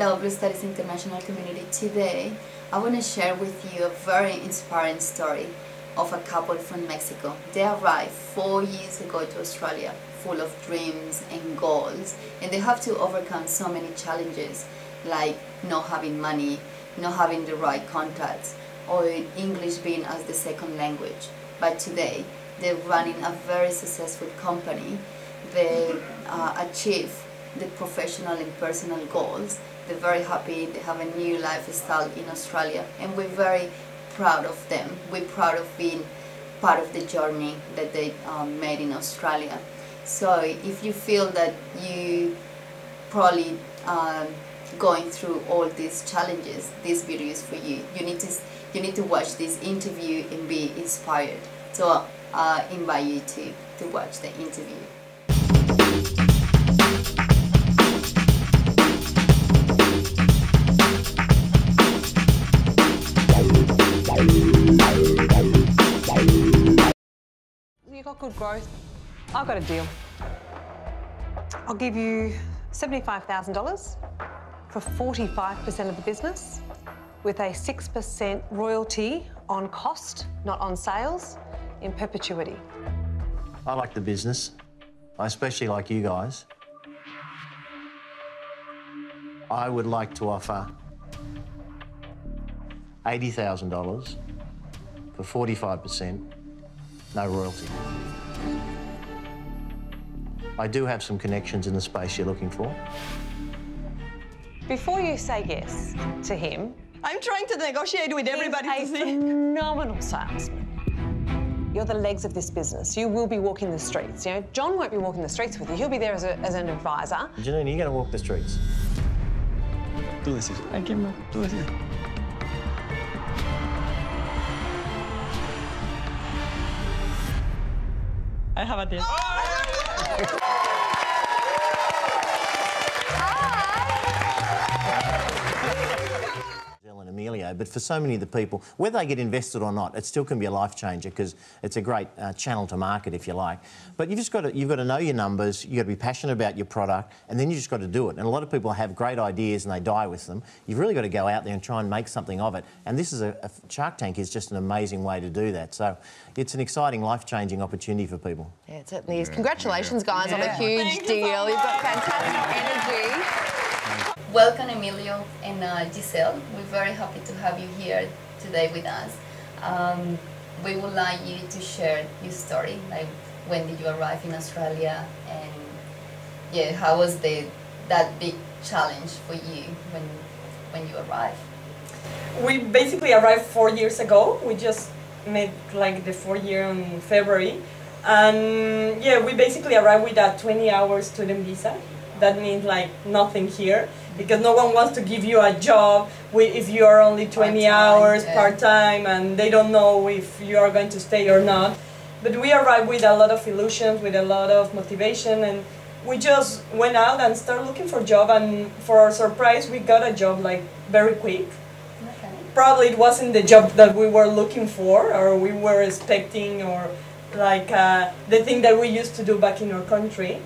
Hello, Blue Studies International Community. Today, I want to share with you a very inspiring story of a couple from Mexico. They arrived 4 years ago to Australia, full of dreams and goals, and they have to overcome so many challenges, like not having money, not having the right contacts, or English being as the second language. But today, they're running a very successful company. They achieve the professional and personal goals. They're very happy, they have a new lifestyle in Australia, and we're very proud of them. We're proud of being part of the journey that they made in Australia. So if you feel that you probably going through all these challenges, this video is for you. You need to watch this interview and be inspired. So I invite you to watch the interview. You got good growth. I've got a deal. I'll give you $75,000 for 45% of the business, with a 6% royalty on cost, not on sales, in perpetuity. I like the business. I especially like you guys. I would like to offer $80,000 for 45%, no royalty. I do have some connections in the space you're looking for. Before you say yes to him, I'm trying to negotiate with everybody to he's a see. phenomenal salesman. You're the legs of this business. You will be walking the streets. You know, John won't be walking the streets with you. He'll be there as an advisor. Janine, you're going to walk the streets. Tú decides. ¿A quién más? Tú decides. I have a deal. Giselle and Emilio, but for so many of the people, whether they get invested or not, it still can be a life changer because it's a great channel to market, if you like. But you've got to know your numbers. You've got to be passionate about your product, and then you just got to do it. And a lot of people have great ideas and they die with them. You've really got to go out there and try and make something of it. And this is a Shark Tank is just an amazing way to do that. So it's an exciting, life-changing opportunity for people. Yeah, it certainly is. Congratulations, guys, on the huge deal. You've got fantastic energy. Welcome, Emilio and Giselle. We're very happy to have you here today with us. We would like you to share your story, like when did you arrive in Australia, and yeah, how was that big challenge for you when you arrived? We basically arrived 4 years ago. We just made like the 4th year in February, and yeah, we basically arrived with a 20-hour student visa. That means like nothing here, because no one wants to give you a job if you are only 20 hours part-time, and they don't know if you are going to stay or not. But we arrived with a lot of illusions, with a lot of motivation, and we just went out and started looking for a job, and for our surprise, we got a job like very quick. Okay. Probably it wasn't the job that we were looking for, or we were expecting, or like the thing that we used to do back in our country.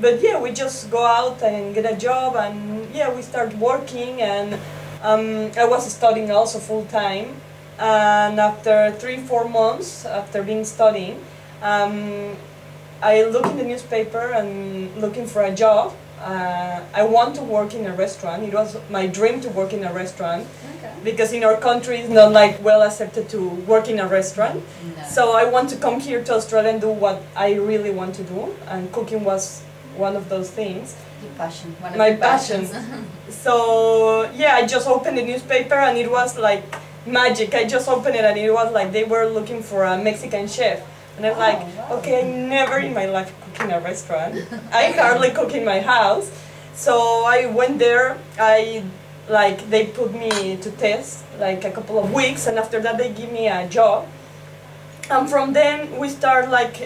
But yeah, we just go out and get a job, and yeah, we start working, and I was studying also full time. And after 3-4 months after being studying, I look in the newspaper and looking for a job. I want to work in a restaurant. It was my dream to work in a restaurant, because in our country it's not like well accepted to work in a restaurant. No. So I want to come here to Australia and do what I really want to do, and cooking was one of those things. Your passion. My passion. So yeah, I just opened the newspaper and it was like magic. I just opened it and it was like they were looking for a Mexican chef. And I'm like, wow. Okay, I never in my life cook in a restaurant. I hardly cook in my house. So I went there. They put me to test like a couple of weeks, and after that they give me a job. And from then we start like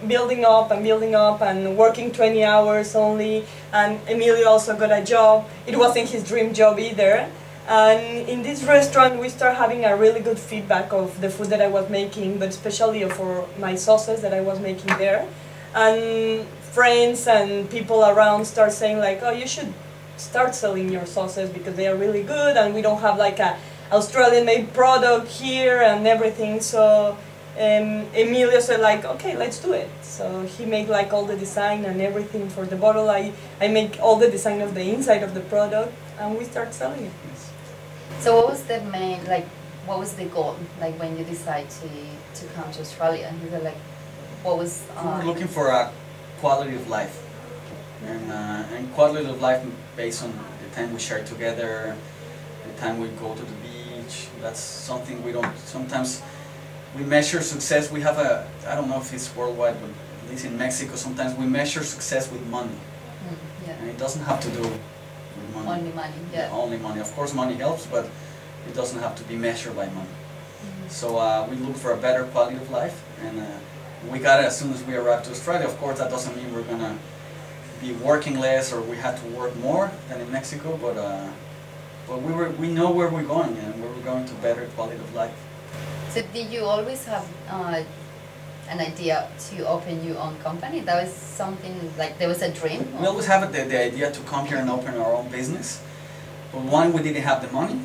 building up and working 20 hours only. And Emilio also got a job. It wasn't his dream job either. And in this restaurant we start having a really good feedback of the food that I was making, but especially for my sauces that I was making there. And friends and people around start saying like, oh, you should start selling your sauces because they are really good, and we don't have like a Australian-made product here and everything. So Emilio said like, okay, let's do it. So he made like all the design and everything for the bottle. I make all the design of the inside of the product, and we start selling it. So what was the main, like, what was the goal, like, when you decide to come to Australia? You were like, what was... We were looking for a quality of life. And quality of life based on the time we share together, the time we go to the beach. That's something we don't, sometimes we measure success. We have a, I don't know if it's worldwide, but at least in Mexico, sometimes we measure success with money. Yeah. And it doesn't have to do with money. Only money, yeah. Only money. Of course money helps, but it doesn't have to be measured by money. So we look for a better quality of life, and we got it as soon as we arrived to Australia. Of course that doesn't mean we're going to be working less or we had to work more than in Mexico, but we know where we're going, and we're going to better quality of life. So did you always have an idea to open your own company? That was something, like, there was a dream? We always have the idea to come here and open our own business, but one, we didn't have the money,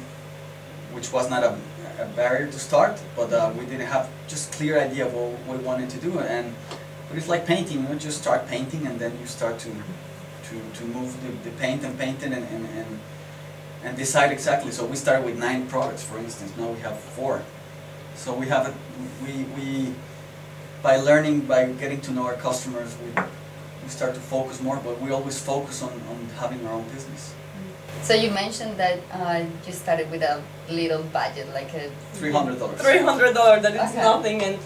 which was not a barrier to start, but we didn't have just clear idea of what we wanted to do. But it's like painting, you just start painting and then you start to move the paint and decide exactly. So we started with 9 products, for instance. Now we have 4. So we have we by learning, by getting to know our customers, we start to focus more. But we always focus on having our own business. So you mentioned that you started with a little budget, like a... $300. $300, that is nothing. And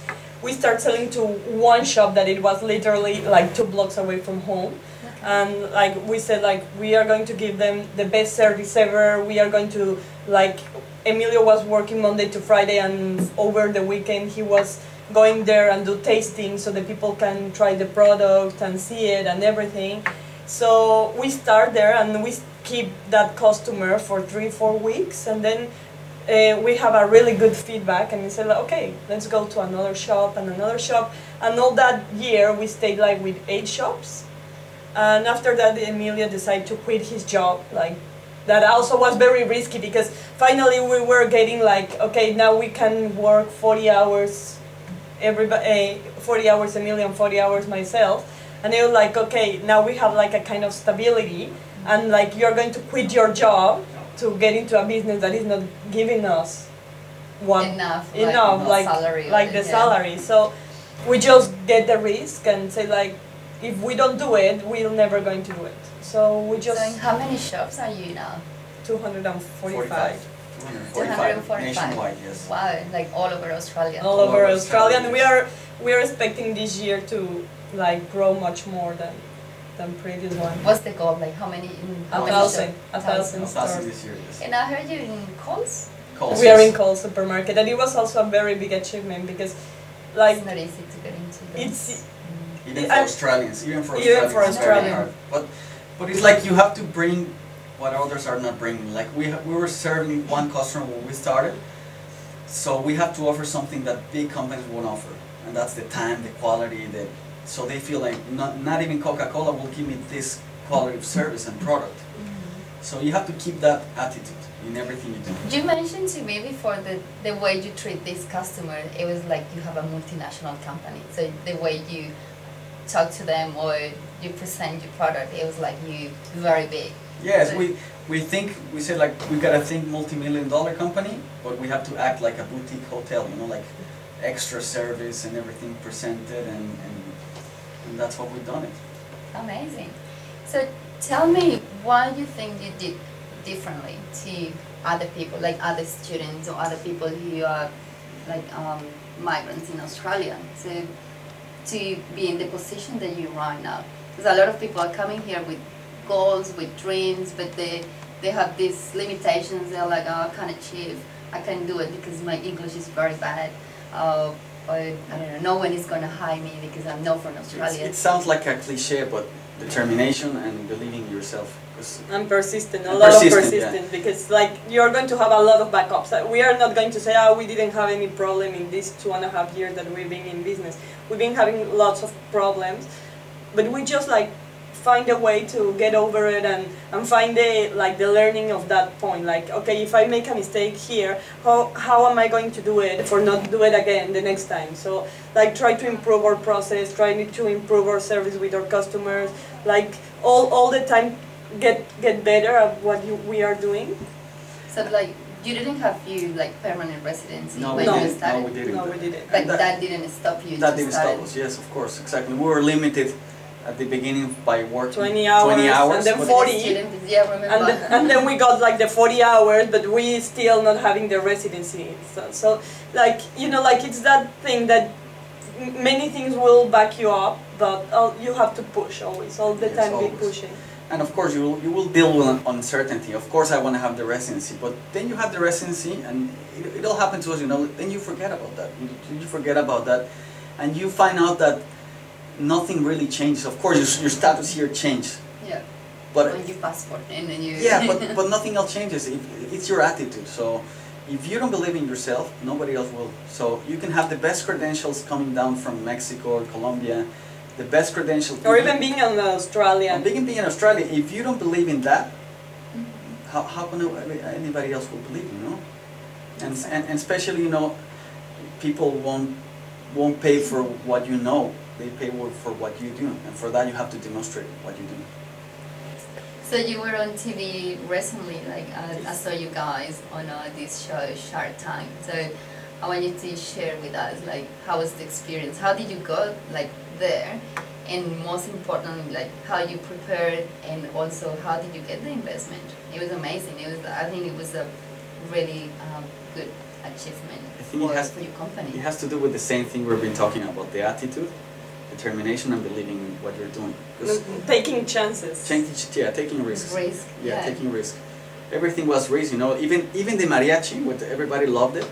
we start selling to one shop that it was literally like 2 blocks away from home. And like we said, like, we are going to give them the best service ever. We are going to, like, Emilio was working Monday to Friday, and over the weekend he was going there and do tasting so that people can try the product and see it and everything. So we start there and we keep that customer for 3-4 weeks, and then we have a really good feedback, and we said, like, okay, let's go to another shop and another shop. And all that year we stayed like with 8 shops. And after that, Emilio decided to quit his job. Like, that also was very risky, because finally we were getting like, okay, now we can work 40 hours, everybody, 40 hours Emilio and 40 hours myself. And they were like, okay, now we have like a kind of stability, and like, you're going to quit your job to get into a business that is not giving us enough like salary, like the salary. So we just get the risk and say, like, if we don't do it, we're never going to do it. So we just... So in how many shops are you now? 245. 245 nationwide, yes. Wow, like all over Australia. All over Australia, and we are expecting this year to like grow much more than previous one. What's the goal? Like how many? A thousand stores this year, yes. And I heard you in Coles. Coles, we are in Coles supermarket, and it was also a very big achievement, because like it's not easy to get into those. Even for Australians, even for Australians, very hard. But it's like you have to bring what others are not bringing. Like we were serving one customer when we started, so we have to offer something that big companies won't offer, and that's the time, the quality, so they feel like not even Coca-Cola will give me this quality of service and product. So you have to keep that attitude in everything you do. You mentioned to me before that the way you treat this customer, it was like you have a multinational company. So the way you talk to them or you present your product, it was like you very big. Yes, so we say like we gotta think multi-million-dollar company, but we have to act like a boutique hotel, you know, like extra service and everything presented, and that's what we've done it. Amazing. So tell me, why you think you did differently to other people, like other students or other people who are like migrants in Australia, to be in the position that you're right now? Because a lot of people are coming here with goals, with dreams, but they have these limitations. They're like, oh, I can't achieve, I can't do it because my English is very bad, or I don't know, no one is going to hire me because I'm not from Australia. It sounds like a cliche, but determination and believing in yourself. And persistent, a lot of persistent, because like you're going to have a lot of backups. We are not going to say, oh, we didn't have any problem in these 2.5 years that we've been in business. We've been having lots of problems, but we just like find a way to get over it and find the learning of that point. Like, okay, if I make a mistake here, how am I going to do it for not do it again the next time? So like try to improve our process, try to improve our service with our customers, like all the time get better at what we are doing. So like you didn't have permanent residency No, when you started? No, we didn't. No, we didn't. But that didn't stop you. That didn't stop us. Yes, of course, exactly. We were limited at the beginning by working 20 hours, and then 40, yeah, remember. and then we got like the 40 hours, but we still not having the residency. So like, you know, like it's that thing that many things will back you up, but you have to push always, all the time be pushing. And of course, you will deal with uncertainty. Of course, I want to have the residency, but then you have the residency, and it all happened to us, you know. Then you forget about that. You forget about that, and you find out that nothing really changes. Of course, your status here changed. Yeah. But when you passport and then you. Yeah, but nothing else changes. It's your attitude. So if you don't believe in yourself, nobody else will. So you can have the best credentials coming down from Mexico or Colombia. The best credentials. Or even being in Australia. Or being in Australia, if you don't believe in that, how can anybody else will believe, you know? And especially, you know, people won't pay for what you know. They pay for what you do, and for that you have to demonstrate what you do. So you were on TV recently, like I saw you guys on this show, Shark Tank. So I want you to share with us, like, how was the experience? How did you go, like, there? And most importantly, like, how you prepared, and also how did you get the investment? It was amazing. I think it was a really good achievement for your company. It has to do with the same thing we've been talking about, the attitude, determination, and believing in what you're doing. Taking chances. Taking risks. Yeah, taking risks. Everything was risk, you know. Even the mariachi, what everybody loved it,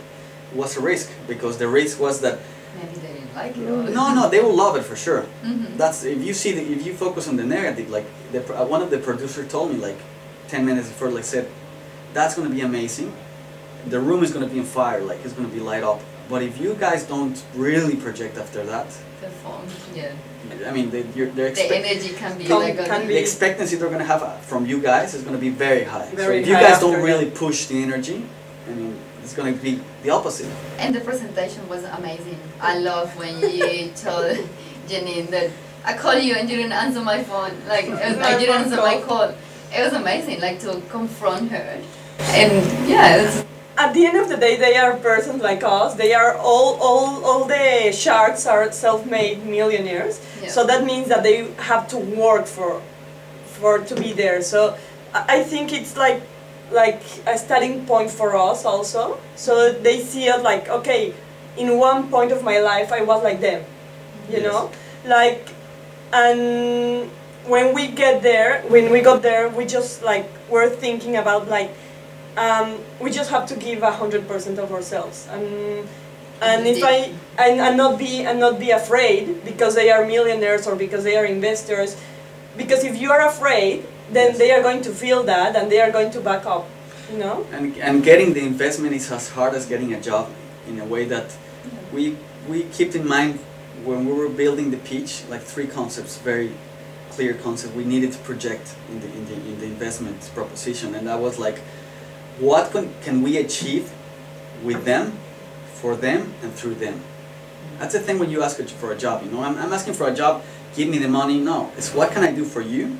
was a risk, because the risk was that maybe they didn't like it. No, they will love it for sure. That's if you focus on the negative. Like one of the producers told me, like 10 minutes before, like said, that's going to be amazing. The room is going to be on fire, like it's going to be light up. But if you guys don't really project after that, I mean, the energy can be the expectancy they're going to have from you guys is going to be very high. So if you high guys don't really push the energy, I mean, it's going to be the opposite. And the presentation was amazing. I love when you told Janine that I called you and you didn't answer my phone. Like, I didn't answer my call. It was amazing, like, to confront her. And yeah, at the end of the day, they are persons like us. They are all the sharks are self-made millionaires. Yeah. So that means that they have to work to be there. So I think it's like a starting point for us also. So they see it like, okay, in one point of my life I was like them, you know, like, and when we got there, we just like were thinking about like. We just have to give 100% of ourselves, and if and not be afraid because they are millionaires or because they are investors, because if you are afraid, then they are going to feel that and they are going to back up, you know. And getting the investment is as hard as getting a job, in a way that we kept in mind when we were building the pitch, like 3 concepts, very clear concepts we needed to project in the investment proposition, and that was like, what can we achieve with them, for them, and through them? That's the thing when you ask for a job, you know. I'm asking for a job, give me the money. No, it's what can I do for you,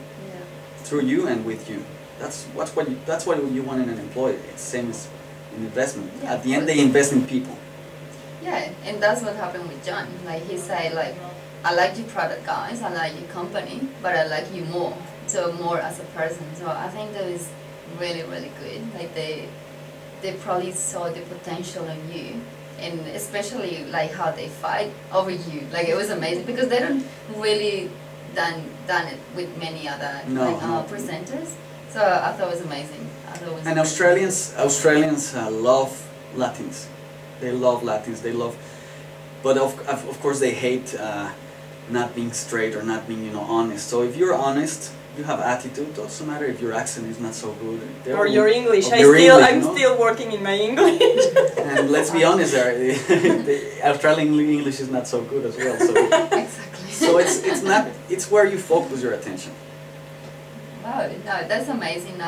through you, and with you. That's what you want in an employee. It's the same as in investment. At the end, they invest in people. Yeah, and that's what happened with John. Like he said, like, I like your product, guys, I like your company, but I like you more. So more as a person. So I think that is really, really good. Like they probably saw the potential in you, and especially like how they fight over you. Like it was amazing because they don't really done it with many other presenters. So I thought it was amazing. And Australians love Latins. They love Latins. They love, but of course they hate not being straight or not being, you know, honest. So if you're honest, you have attitude, doesn't matter if your accent is not so good. Or your English. I'm still working in my English. And let's be honest, the Australian English is not so good as well. So, exactly. So it's where you focus your attention. Wow, no, that's amazing.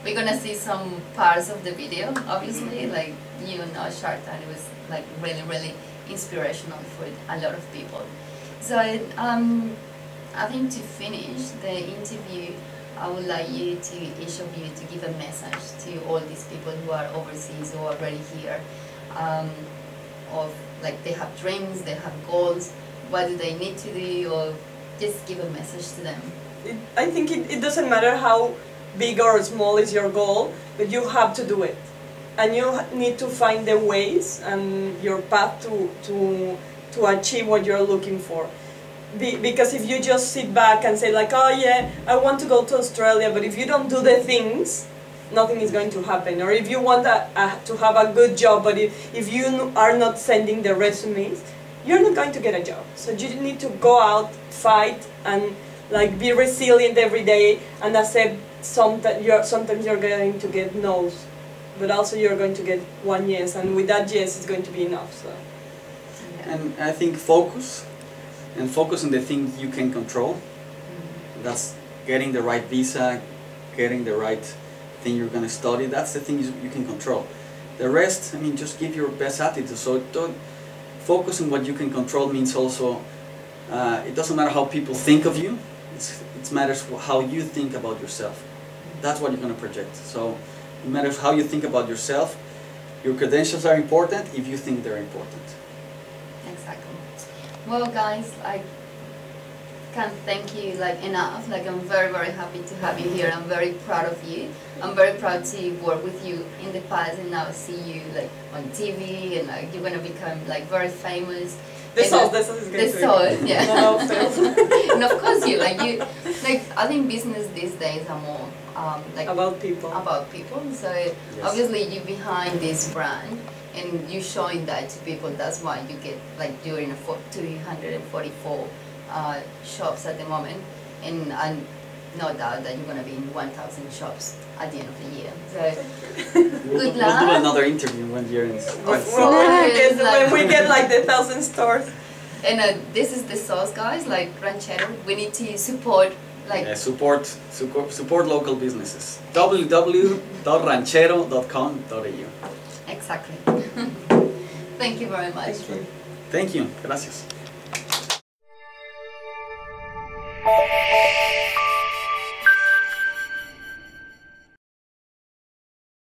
We're gonna see some parts of the video, obviously, like, you know, Shark Tank, it was like really, really inspirational for a lot of people. So, I think to finish the interview, I would like you to, each of you, to give a message to all these people who are overseas or already here, of like they have dreams, they have goals, what do they need to do, or just give a message to them. I think it doesn't matter how big or small is your goal, but you have to do it. And you need to find the ways and your path to achieve what you're looking for. Because if you just sit back and say like, oh yeah, I want to go to Australia, but if you don't do the things, nothing is going to happen. Or if you want to have a good job, but if you are not sending the resumes, you're not going to get a job. So you need to go out, fight, and like be resilient every day, and accept sometimes you're going to get no's, but also you're going to get one yes, and with that yes, it's going to be enough. So. And I think focus on the things you can control. That's getting the right visa, getting the right thing you're going to study. That's the thing you can control. The rest, I mean, just give your best attitude. So don't focus on what you can control. Means also, it doesn't matter how people think of you. It matters how you think about yourself. That's what you're going to project. So it matters how you think about yourself. Your credentials are important if you think they're important. Exactly. Well, guys, I can't thank you like enough. Like, I'm very, very happy to have you here. I'm very proud of you. I'm very proud to work with you in the past, and now see you like on TV, and like you're gonna become like very famous. The sauce is going to sauce, yeah. No, and of course you like I think business these days are more like about people. So yes. Obviously you're behind this brand, and you're showing that to people. That's why you get like during 244 shops at the moment, and no doubt that you're gonna be in 1,000 shops at the end of the year. So good luck. We'll do another interview when you're in. When we get like the 1,000 stores. And this is the sauce, guys. Like Ranchero, we need to support. Like support local businesses. www.ranchero.com.au. Exactly. Thank you very much. Thank you. Gracias.